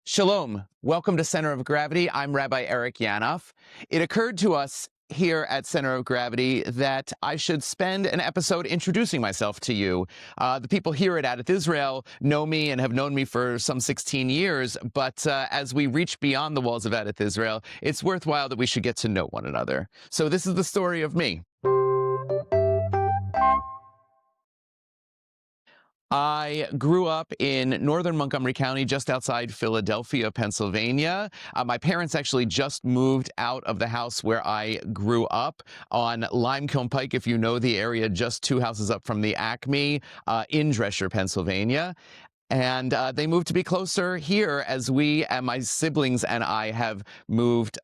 Shalom. Welcome to Center of Gravity. I'm Rabbi Yanoff. It occurred to us here at Center of Gravity that I should spend an episode introducing myself to you. The people here at Adath Israel know me and have known me for some 16 years, but as we reach beyond the walls of Adath Israel, it's worthwhile that we should get to know one another. So this is the story of me. I grew up in northern Montgomery County, just outside Philadelphia, Pennsylvania. My parents actually just moved out of the house where I grew up on Limekiln Pike, if you know the area, just 2 houses up from the Acme, in Dresher, Pennsylvania. And they moved to be closer here as we and my siblings and I have moved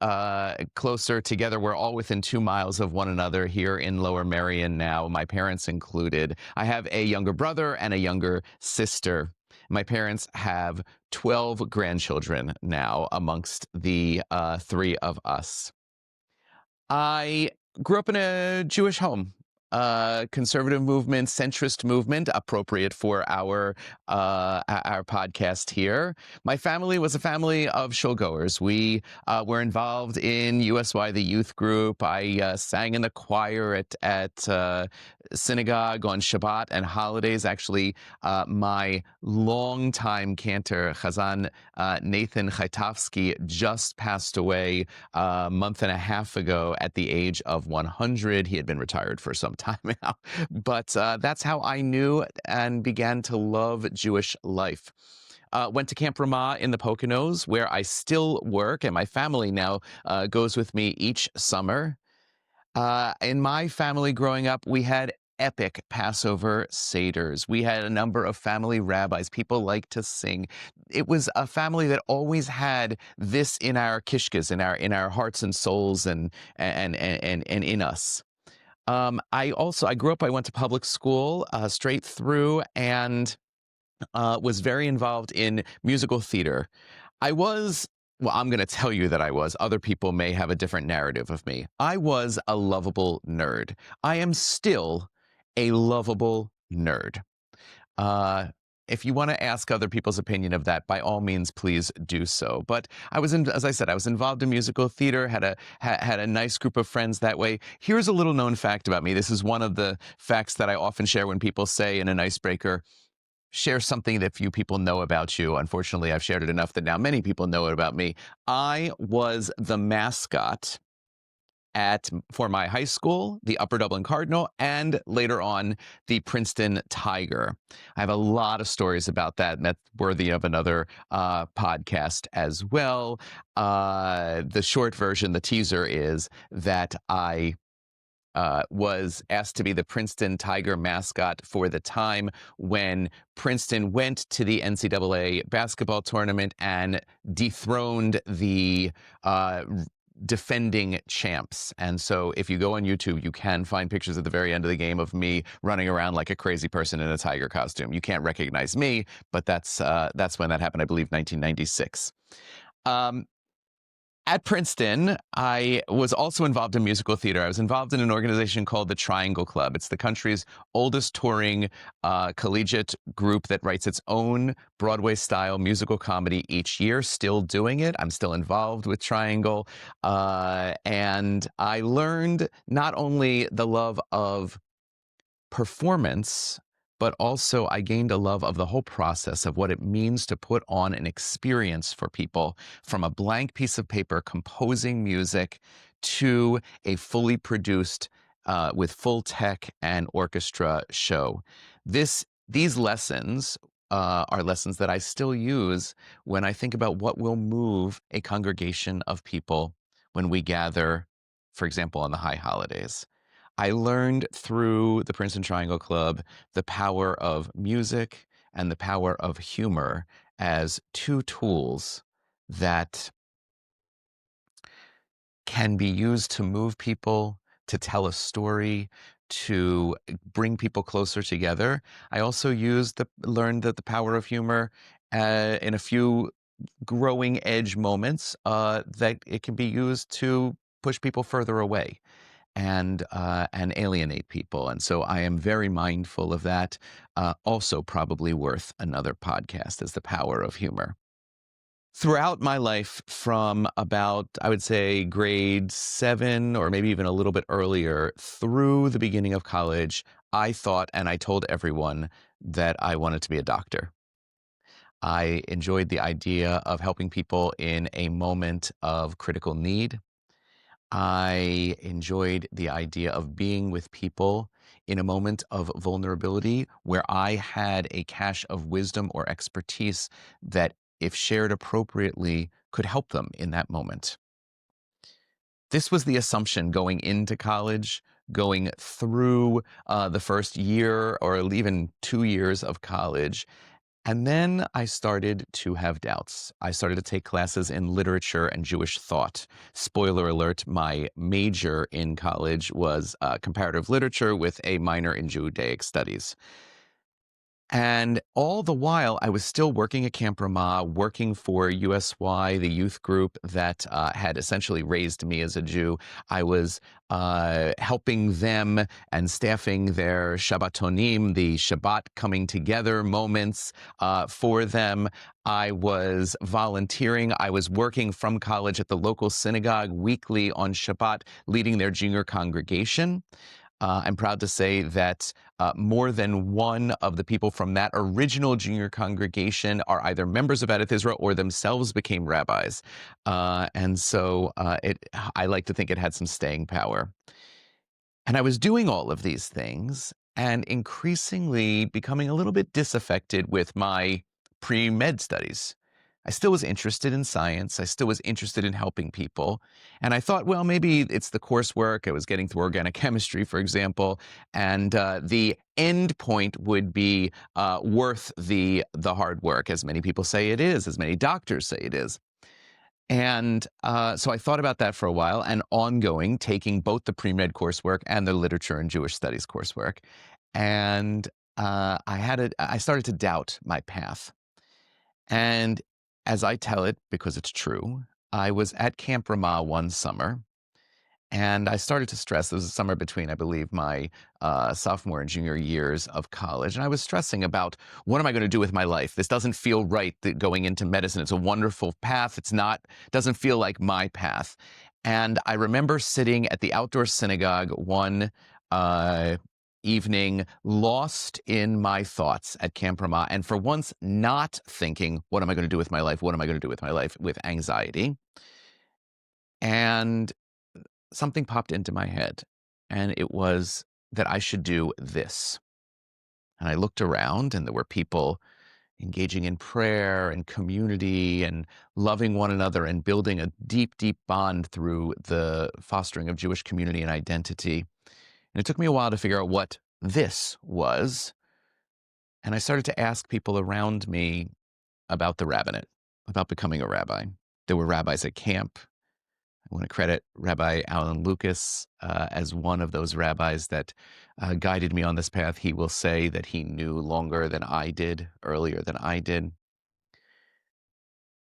closer together. We're all within 2 miles of one another here in Lower Merion now, my parents included. I have a younger brother and a younger sister. My parents have 12 grandchildren now amongst the 3 of us. I grew up in a Jewish home. Conservative movement, centrist movement, appropriate for our podcast here. My family was a family of shulgoers. We were involved in USY, the youth group. I sang in the choir at synagogue on Shabbat and holidays. Actually, my longtime cantor, Chazan Nathan Chaitovsky, just passed away a month and a half ago at the age of 100. He had been retired for some time now, but that's how I knew and began to love Jewish life. Went to Camp Ramah in the Poconos, where I still work, and my family now goes with me each summer. In my family growing up, we had epic Passover Seders. We had a number of family rabbis. People like to sing. It was a family that always had this in our kishkas, in our hearts and souls, and in us. I grew up, I went to public school straight through, and was very involved in musical theater. I'm going to tell you that I was. Other people may have a different narrative of me. I was a lovable nerd. I am still a lovable nerd. If you want to ask other people's opinion of that, by all means, please do so. But as I said, I was involved in musical theater, had a nice group of friends that way. Here's a little known fact about me. This is one of the facts that I often share when people say in an icebreaker, share something that few people know about you. Unfortunately, I've shared it enough that now many people know it about me. I was the mascot for my high school, the Upper Dublin Cardinal, and later on, the Princeton Tiger. I have a lot of stories about that, and that's worthy of another podcast as well. The short version, the teaser, is that I was asked to be the Princeton Tiger mascot for the time when Princeton went to the NCAA basketball tournament and dethroned the defending champs. And so if you go on YouTube, you can find pictures at the very end of the game of me running around like a crazy person in a tiger costume. You can't recognize me, but that's when that happened, I believe, 1996. At Princeton, I was also involved in musical theater. I was involved in an organization called the Triangle Club. It's the country's oldest touring collegiate group that writes its own Broadway-style musical comedy each year, still doing it. I'm still involved with Triangle. And I learned not only the love of performance, but also I gained a love of the whole process of what it means to put on an experience for people, from a blank piece of paper composing music to a fully produced with full tech and orchestra show. These lessons are lessons that I still use when I think about what will move a congregation of people when we gather, for example, on the high holidays. I learned through the Princeton Triangle Club the power of music and the power of humor as 2 tools that can be used to move people, to tell a story, to bring people closer together. I also learned that the power of humor in a few growing edge moments that it can be used to push people further away and alienate people. And so I am very mindful of that. Also probably worth another podcast, is the power of humor. Throughout my life, from about, I would say, grade 7 or maybe even a little bit earlier through the beginning of college, I thought and I told everyone that I wanted to be a doctor. I enjoyed the idea of helping people in a moment of critical need. I enjoyed the idea of being with people in a moment of vulnerability where I had a cache of wisdom or expertise that, if shared appropriately, could help them in that moment. This was the assumption going into college, going through the first year or even 2 years of college. And then I started to have doubts. I started to take classes in literature and Jewish thought. Spoiler alert, my major in college was comparative literature with a minor in Judaic studies. And all the while, I was still working at Camp Ramah, working for USY, the youth group that had essentially raised me as a Jew. I was helping them and staffing their Shabbatonim, the Shabbat coming together moments for them. I was volunteering. I was working from college at the local synagogue weekly on Shabbat, leading their junior congregation. I'm proud to say that more than one of the people from that original junior congregation are either members of Adath Israel or themselves became rabbis. And so I like to think it had some staying power. And I was doing all of these things and increasingly becoming a little bit disaffected with my pre-med studies. I still was interested in science. I still was interested in helping people. And I thought, well, maybe it's the coursework. I was getting through organic chemistry, for example, and the end point would be worth the hard work, as many people say it is, as many doctors say it is. And so I thought about that for a while and ongoing, taking both the pre-med coursework and the literature and Jewish studies coursework. And I started to doubt my path. And as I tell it, because it's true, I was at Camp Ramah one summer, and I started to stress. It was a summer between, I believe, my sophomore and junior years of college. And I was stressing about, what am I going to do with my life? This doesn't feel right, going into medicine. It's a wonderful path. Doesn't feel like my path. And I remember sitting at the outdoor synagogue one evening, lost in my thoughts at Camp Ramah, and for once not thinking, what am I going to do with my life? What am I going to do with my life? With anxiety. And something popped into my head, and it was that I should do this. And I looked around, and there were people engaging in prayer and community and loving one another and building a deep, deep bond through the fostering of Jewish community and identity. And it took me a while to figure out what this was. And I started to ask people around me about the rabbinate, about becoming a rabbi. There were rabbis at camp. I want to credit Rabbi Alan Lucas as one of those rabbis that guided me on this path. He will say that he knew longer than I did, earlier than I did.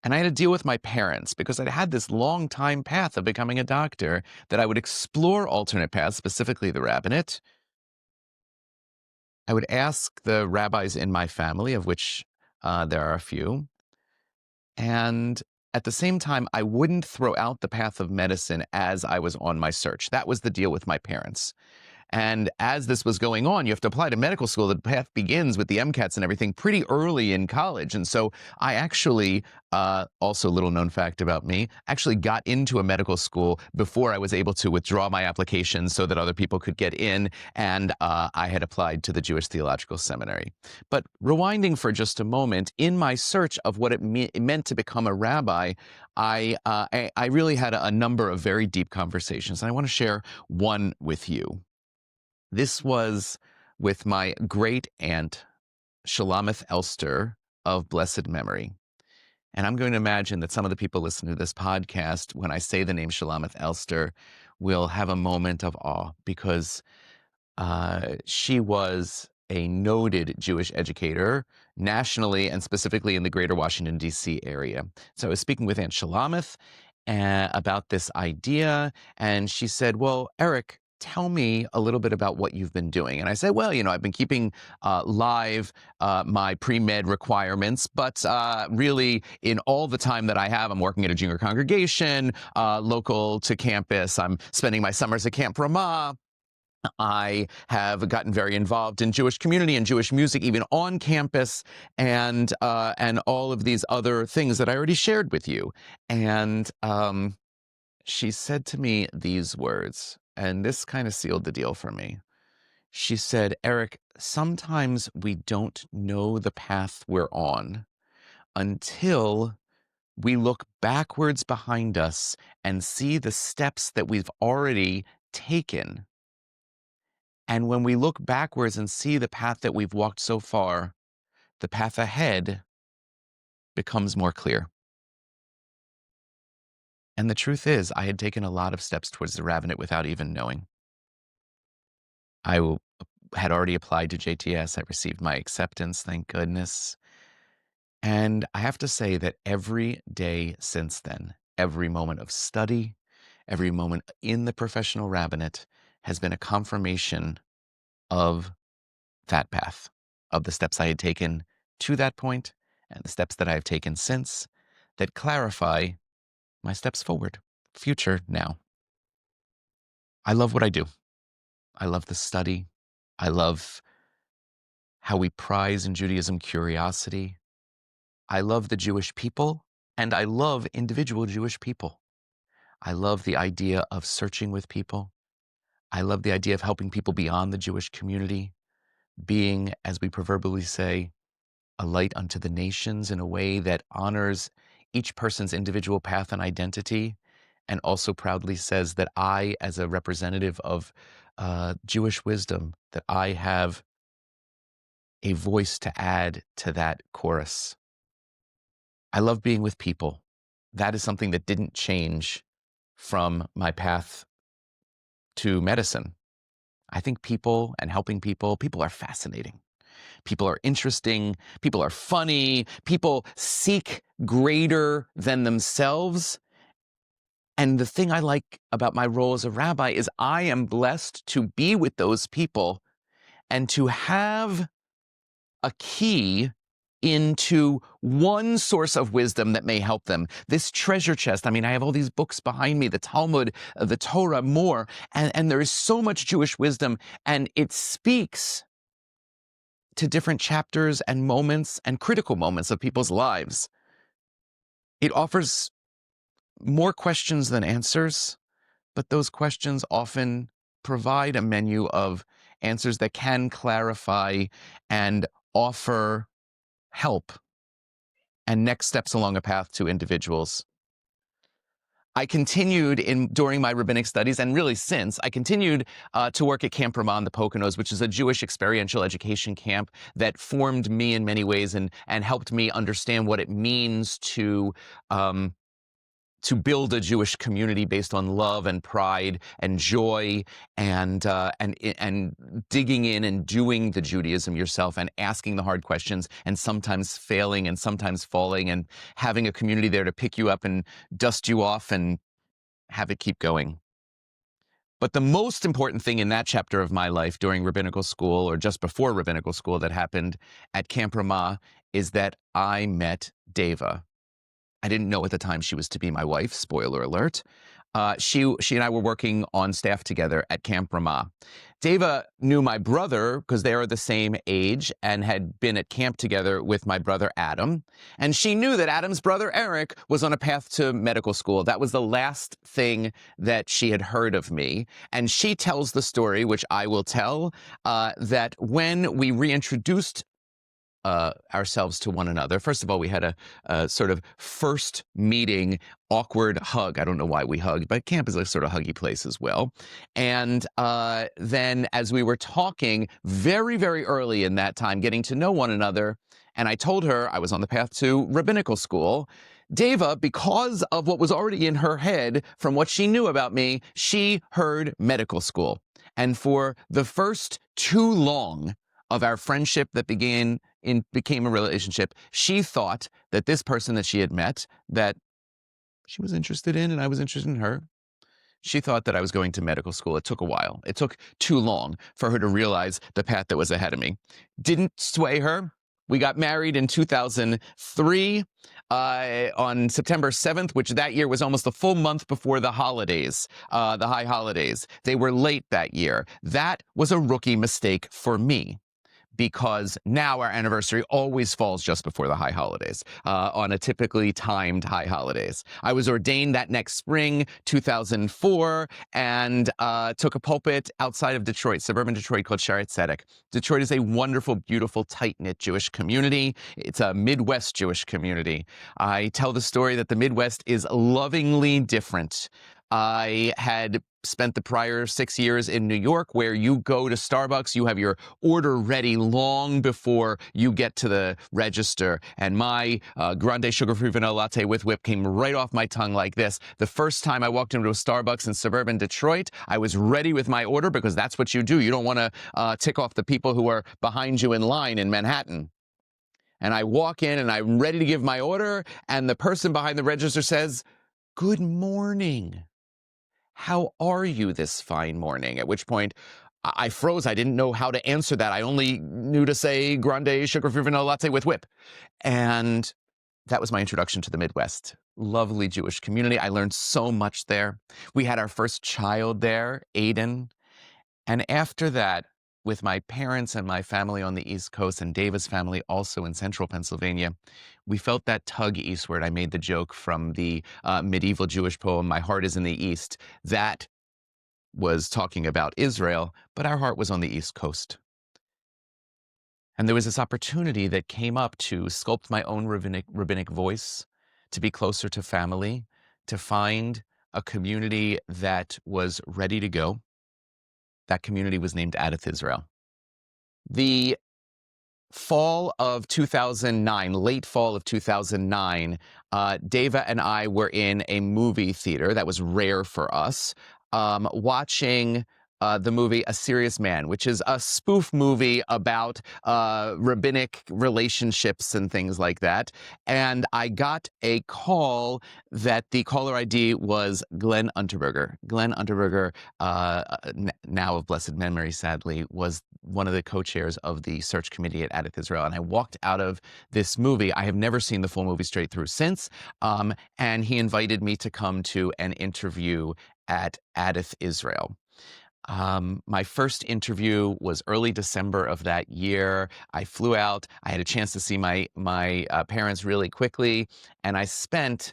And I had to deal with my parents because I'd had this long time path of becoming a doctor, that I would explore alternate paths, specifically the rabbinate. I would ask the rabbis in my family, of which there are a few. And at the same time, I wouldn't throw out the path of medicine as I was on my search. That was the deal with my parents. And as this was going on, you have to apply to medical school. The path begins with the MCATs and everything pretty early in college. And so I actually, also a little known fact about me, actually got into a medical school before I was able to withdraw my application so that other people could get in. And I had applied to the Jewish Theological Seminary. But rewinding for just a moment, in my search of what it meant to become a rabbi, I really had a number of very deep conversations. And I want to share one with you. This was with my great aunt, Shalamith Elster of blessed memory. And I'm going to imagine that some of the people listening to this podcast, when I say the name Shalamith Elster, will have a moment of awe, because she was a noted Jewish educator nationally and specifically in the greater Washington, D.C. area. So I was speaking with Aunt Shalamith about this idea, and she said, well, Eric, tell me a little bit about what you've been doing. And I said, well, I've been keeping live my pre-med requirements, but really in all the time that I have, I'm working at a junior congregation local to campus. I'm spending my summers at Camp Ramah. I have gotten very involved in Jewish community and Jewish music, even on campus, and all of these other things that I already shared with you. And she said to me these words, and this kind of sealed the deal for me. She said, Eric, sometimes we don't know the path we're on until we look backwards behind us and see the steps that we've already taken. And when we look backwards and see the path that we've walked so far, the path ahead becomes more clear. And the truth is, I had taken a lot of steps towards the rabbinate without even knowing. I had already applied to JTS. I received my acceptance, thank goodness. And I have to say that every day since then, every moment of study, every moment in the professional rabbinate has been a confirmation of that path, of the steps I had taken to that point and the steps that I have taken since that clarify my steps forward, future now. I love what I do. I love the study. I love how we prize in Judaism curiosity. I love the Jewish people, and I love individual Jewish people. I love the idea of searching with people. I love the idea of helping people beyond the Jewish community, being, as we proverbially say, a light unto the nations in a way that honors each person's individual path and identity, and also proudly says that I, as a representative of Jewish wisdom, that I have a voice to add to that chorus. I love being with people. That is something that didn't change from my path to medicine. I think people and helping people are fascinating. People are interesting. People are funny. People seek greater than themselves. And the thing I like about my role as a rabbi is I am blessed to be with those people and to have a key into one source of wisdom that may help them. This treasure chest. I mean, I have all these books behind me, the Talmud, the Torah, more, and there is so much Jewish wisdom, and it speaks to different chapters and moments and critical moments of people's lives. It offers more questions than answers, but those questions often provide a menu of answers that can clarify and offer help and next steps along a path to individuals. I continued during my rabbinic studies, and really since, I continued to work at Camp Ramah in the Poconos, which is a Jewish experiential education camp that formed me in many ways and helped me understand what it means to build a Jewish community based on love and pride and joy and digging in and doing the Judaism yourself and asking the hard questions and sometimes failing and sometimes falling and having a community there to pick you up and dust you off and have it keep going. But the most important thing in that chapter of my life during rabbinical school or just before rabbinical school that happened at Camp Ramah is that I met Deva. I didn't know at the time she was to be my wife, spoiler alert. She and I were working on staff together at Camp Ramah. Deva knew my brother because they are the same age and had been at camp together with my brother Adam. And she knew that Adam's brother Eric was on a path to medical school. That was the last thing that she had heard of me. And she tells the story, which I will tell, that when we reintroduced ourselves to one another. First of all, we had a sort of first meeting, awkward hug. I don't know why we hugged, but camp is a sort of huggy place as well. And then as we were talking very, very early in that time, getting to know one another, and I told her I was on the path to rabbinical school, Deva, because of what was already in her head from what she knew about me, she heard medical school. And for the first too long of our friendship that became a relationship, she thought that this person that she had met, that she was interested in and I was interested in her, She thought that I was going to medical school. It took a while. It took too long for her to realize the path that was ahead of me. Didn't sway her. We got married in 2003 on September 7th, which that year was almost a full month before the holidays, the high holidays. They were late that year. That was a rookie mistake for me, because now our anniversary always falls just before the high holidays, on a typically timed high holidays. I was ordained that next spring, 2004, and took a pulpit outside of Detroit, suburban Detroit, called Sharet Tzedek. Detroit is a wonderful, beautiful, tight-knit Jewish community. It's a Midwest Jewish community. I tell the story that the Midwest is lovingly different. I had spent the prior 6 years in New York, where you go to Starbucks, you have your order ready long before you get to the register. And my grande sugar-free vanilla latte with whip came right off my tongue like this. The first time I walked into a Starbucks in suburban Detroit, I was ready with my order, because that's what you do. You don't want to tick off the people who are behind you in line in Manhattan. And I walk in and I'm ready to give my order, and the person behind the register says, "Good morning. How are you this fine morning?" At which point I froze. I didn't know how to answer that. I only knew to say grande sugar-free vanilla latte with whip. And that was my introduction to the Midwest. Lovely Jewish community. I learned so much there. We had our first child there, Aiden. And after that, with my parents and my family on the East Coast, and David's family also in central Pennsylvania, we felt that tug eastward. I made the joke from the medieval Jewish poem, "My Heart is in the East." That was talking about Israel, but our heart was on the East Coast. And there was this opportunity that came up to sculpt my own rabbinic voice, to be closer to family, to find a community that was ready to go. That community was named Adath, Israel. The fall of 2009, late fall of 2009, Deva and I were in a movie theater. That was rare for us, watching the movie A Serious Man, which is a spoof movie about rabbinic relationships and things like that. And I got a call that the caller ID was Glenn Unterberger. Glenn Unterberger, now of blessed memory, sadly, was one of the co-chairs of the search committee at Adath Israel. And I walked out of this movie. I have never seen the full movie straight through since. And he invited me to come to an interview at Adath Israel. My first interview was early December of that year. I flew out. I had a chance to see my parents really quickly, and I spent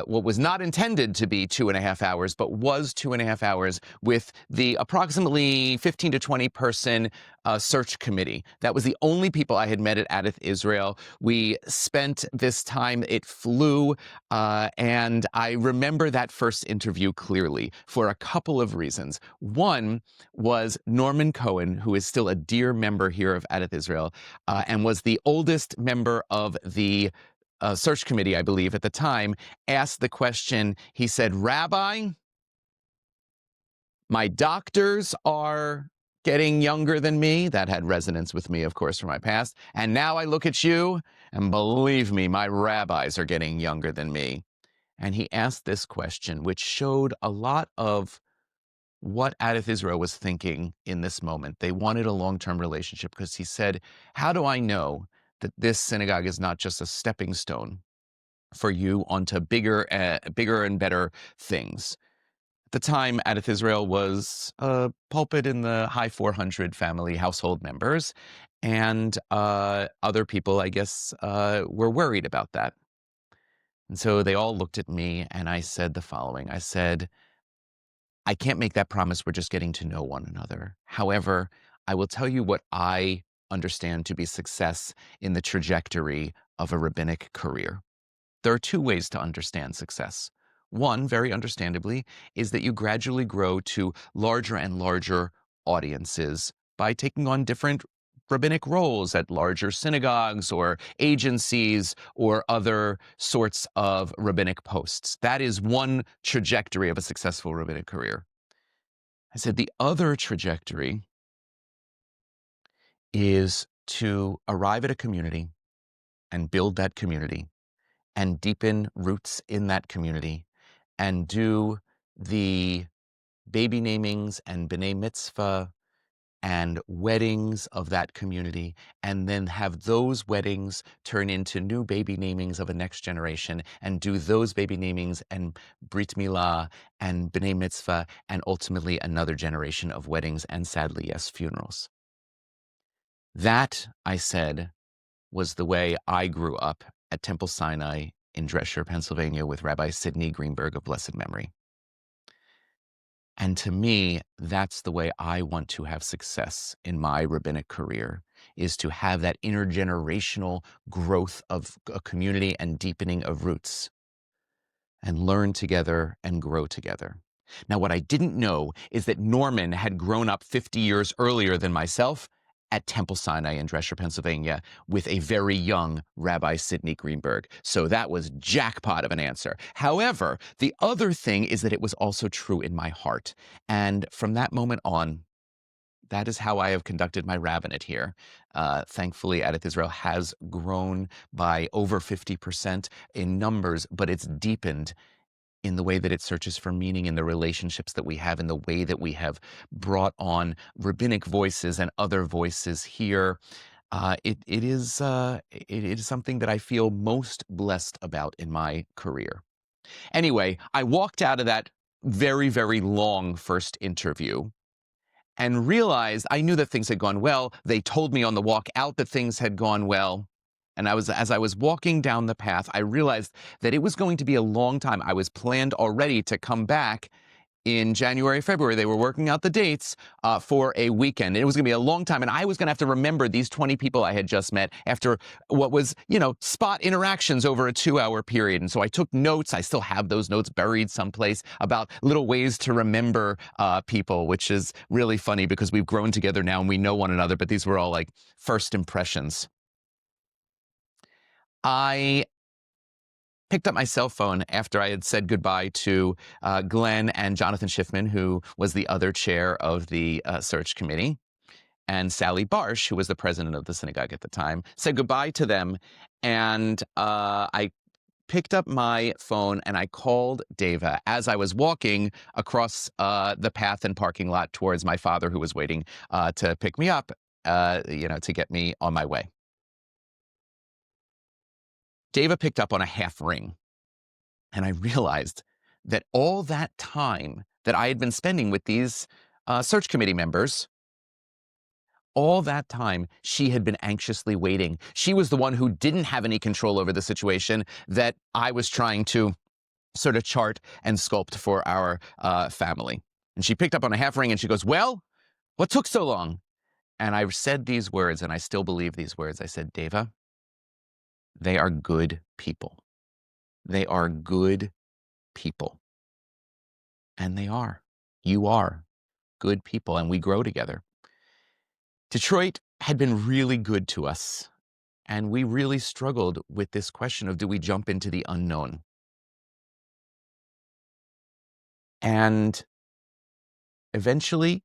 what was not intended to be 2.5 hours, but was 2.5 hours with the approximately 15 to 20 person search committee. That was the only people I had met at Adath Israel. We spent this time, it flew, and I remember that first interview clearly for a couple of reasons. One was Norman Cohen, who is still a dear member here of Adath Israel, and was the oldest member of the search committee, I believe, at the time, asked the question. He said, "Rabbi, my doctors are getting younger than me." That had resonance with me, of course, from my past. "And now I look at you, and believe me, my rabbis are getting younger than me." And he asked this question, which showed a lot of what Adath Israel was thinking in this moment. They wanted a long-term relationship, because he said, "How do I know that this synagogue is not just a stepping stone for you onto bigger and better things?" At the time, Adath Israel was a pulpit in the high 400 family household members, and other people, I guess, were worried about that. And so they all looked at me, and I said the following. I said, "I can't make that promise. We're just getting to know one another. However, I will tell you what I understand to be success in the trajectory of a rabbinic career. There are two ways to understand success. One, very understandably, is that you gradually grow to larger and larger audiences by taking on different rabbinic roles at larger synagogues or agencies or other sorts of rabbinic posts. That is one trajectory of a successful rabbinic career." I said the other trajectory is to arrive at a community and build that community and deepen roots in that community and do the baby namings and b'nai mitzvah and weddings of that community, and then have those weddings turn into new baby namings of a next generation, and do those baby namings and brit milah and b'nai mitzvah, and ultimately another generation of weddings and, sadly, yes, funerals. That, I said, was the way I grew up at Temple Sinai in Dresher, Pennsylvania, with Rabbi Sidney Greenberg of blessed memory. And to me, that's the way I want to have success in my rabbinic career, is to have that intergenerational growth of a community and deepening of roots, and learn together and grow together. Now, what I didn't know is that Norman had grown up 50 years earlier than myself at Temple Sinai in Dresher, Pennsylvania, with a very young Rabbi Sidney Greenberg. So that was jackpot of an answer. However, the other thing is that it was also true in my heart. And from that moment on, that is how I have conducted my rabbinate here. Thankfully, Adath Israel has grown by over 50% in numbers, but it's deepened in the way that it searches for meaning in the relationships that we have, in the way that we have brought on rabbinic voices and other voices here. It is something that I feel most blessed about in my career. Anyway, I walked out of that very, very long first interview and realized I knew that things had gone well. They told me on the walk out that things had gone well. And as I was walking down the path, I realized that it was going to be a long time. I was planned already to come back in January, February. They were working out the dates for a weekend. It was going to be a long time, and I was going to have to remember these 20 people I had just met after what was, spot interactions over a 2-hour period. And so I took notes. I still have those notes buried someplace about little ways to remember people, which is really funny because we've grown together now and we know one another, but these were all like first impressions. I picked up my cell phone after I had said goodbye to Glenn and Jonathan Schiffman, who was the other chair of the search committee, and Sally Barsh, who was the president of the synagogue at the time. Said goodbye to them, and I picked up my phone and I called Deva as I was walking across the path and parking lot towards my father, who was waiting to pick me up, to get me on my way. Deva picked up on a half ring. And I realized that all that time that I had been spending with these search committee members, all that time she had been anxiously waiting. She was the one who didn't have any control over the situation that I was trying to sort of chart and sculpt for our family. And she picked up on a half ring and she goes, "Well, what took so long?" And I said these words, and I still believe these words. I said, "Deva, they are good people. They are good people." And they are. You are good people, and we grow together. Detroit had been really good to us, and we really struggled with this question of, do we jump into the unknown? And eventually,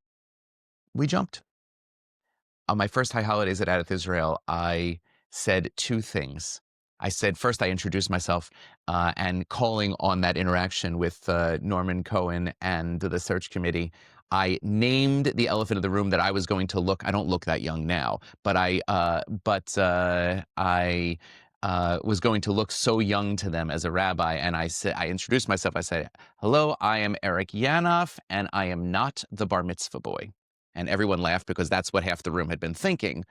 we jumped. On my first high holidays at Adath Israel, I said two things. I said, first, I introduced myself and calling on that interaction with Norman Cohen and the search committee. I named the elephant in the room that I was going to look. I don't look that young now, but I was going to look so young to them as a rabbi. And I introduced myself. I said, "Hello, I am Eric Yanoff, and I am not the bar mitzvah boy." And everyone laughed because that's what half the room had been thinking.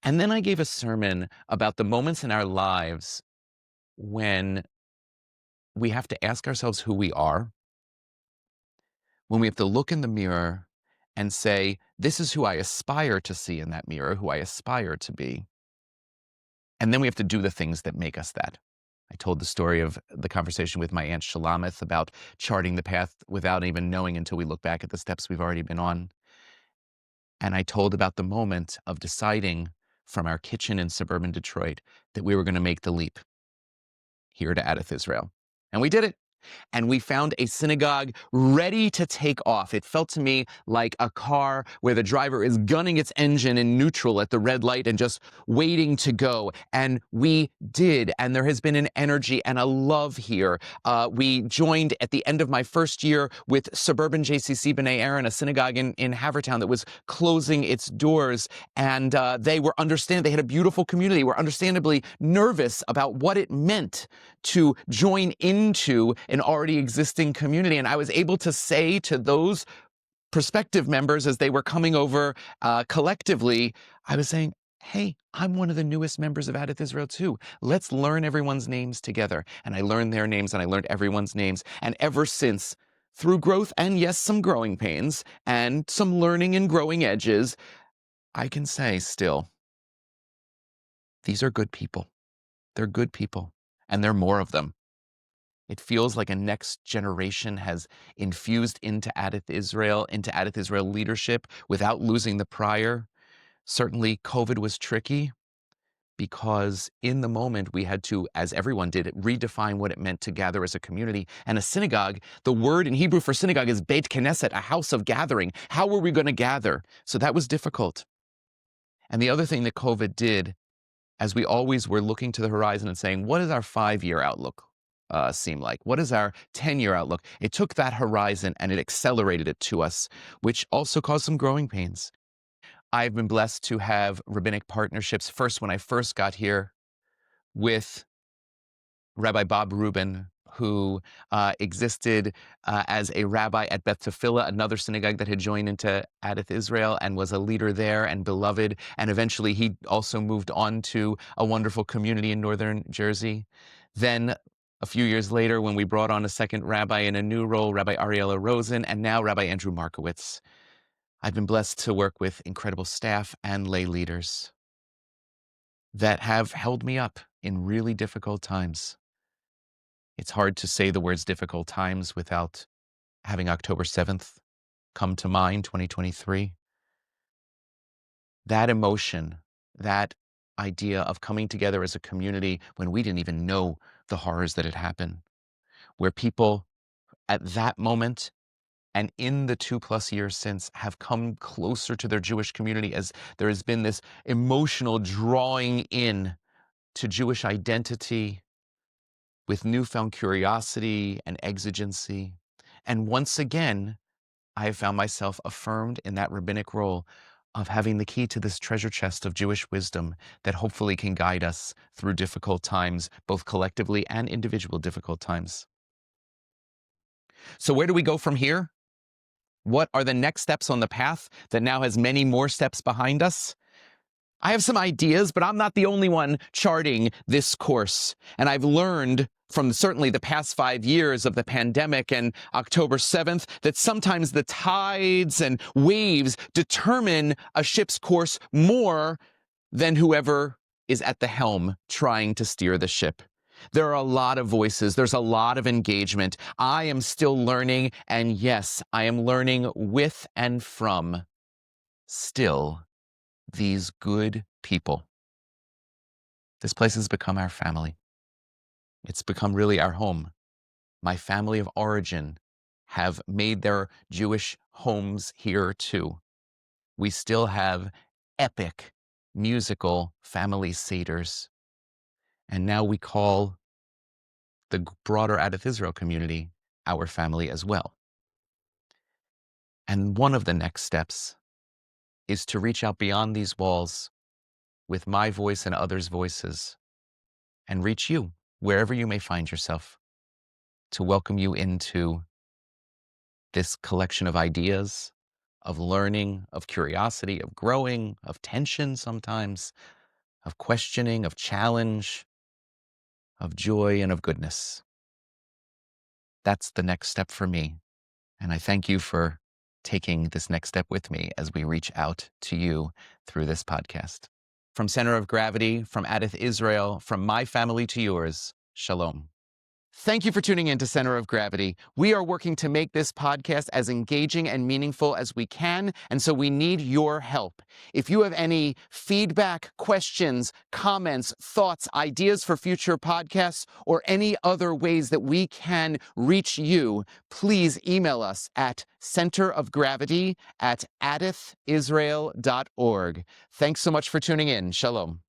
And then I gave a sermon about the moments in our lives when we have to ask ourselves who we are, when we have to look in the mirror and say, this is who I aspire to see in that mirror, who I aspire to be. And then we have to do the things that make us that. I told the story of the conversation with my Aunt Shalamith about charting the path without even knowing until we look back at the steps we've already been on. And I told about the moment of deciding from our kitchen in suburban Detroit that we were going to make the leap here to Adath Israel. And we did it. and we found a synagogue ready to take off. It felt to me like a car where the driver is gunning its engine in neutral at the red light and just waiting to go. And we did. And there has been an energy and a love here. We joined at the end of my first year with suburban JCC B'nai Aaron, a synagogue in Havertown that was closing its doors. And they had a beautiful community. Were understandably nervous about what it meant to join into an already existing community. And I was able to say to those prospective members as they were coming over collectively, I was saying, hey, I'm one of the newest members of Adath Israel too. Let's learn everyone's names together. And I learned their names and I learned everyone's names. And ever since, through growth and yes, some growing pains and some learning and growing edges, I can say still, these are good people. They're good people. And there are more of them. It feels like a next generation has infused into Adath Israel leadership without losing the prior. Certainly, COVID was tricky because in the moment we had to, as everyone did, redefine what it meant to gather as a community. And a synagogue, the word in Hebrew for synagogue is Beit Knesset, a house of gathering. How were we going to gather? So that was difficult. And the other thing that COVID did, as we always were looking to the horizon and saying, what is our 5-year outlook seem like? What is our 10-year outlook? It took that horizon and it accelerated it to us, which also caused some growing pains. I've been blessed to have rabbinic partnerships. First, when I first got here, with Rabbi Bob Rubin, who existed as a rabbi at Beth Tefillah, another synagogue that had joined into Adath Israel and was a leader there and beloved. And eventually he also moved on to a wonderful community in northern Jersey. Then a few years later, when we brought on a second rabbi in a new role, Rabbi Ariella Rosen, and now Rabbi Andrew Markowitz, I've been blessed to work with incredible staff and lay leaders that have held me up in really difficult times. It's hard to say the words difficult times without having October 7th come to mind, 2023. That emotion, that idea of coming together as a community when we didn't even know the horrors that had happened, where people at that moment and in the 2+ years since have come closer to their Jewish community as there has been this emotional drawing in to Jewish identity with newfound curiosity and exigency. And once again, I have found myself affirmed in that rabbinic role of having the key to this treasure chest of Jewish wisdom that hopefully can guide us through difficult times, both collectively and individual difficult times. So where do we go from here? What are the next steps on the path that now has many more steps behind us? I have some ideas, but I'm not the only one charting this course. And I've learned from certainly the past 5 years of the pandemic and October 7th that sometimes the tides and waves determine a ship's course more than whoever is at the helm trying to steer the ship. There are a lot of voices. There's a lot of engagement. I am still learning. And yes, I am learning with and from still these good people. This place has become our family. It's become really our home. My family of origin have made their Jewish homes here too. We still have epic musical family seders. And now we call the broader Adath Israel community our family as well. And one of the next steps is to reach out beyond these walls with my voice and others' voices and reach you wherever you may find yourself, to welcome you into this collection of ideas, of learning, of curiosity, of growing, of tension sometimes, of questioning, of challenge, of joy, and of goodness. That's the next step for me. And I thank you for taking this next step with me as we reach out to you through this podcast. From Center of Gravity, from Adath Israel, from my family to yours, Shalom. Thank you for tuning in to Center of Gravity. We are working to make this podcast as engaging and meaningful as we can, and so we need your help. If you have any feedback, questions, comments, thoughts, ideas for future podcasts, or any other ways that we can reach you, please email us at centerofgravity@adathisrael.org. Thanks so much for tuning in. Shalom.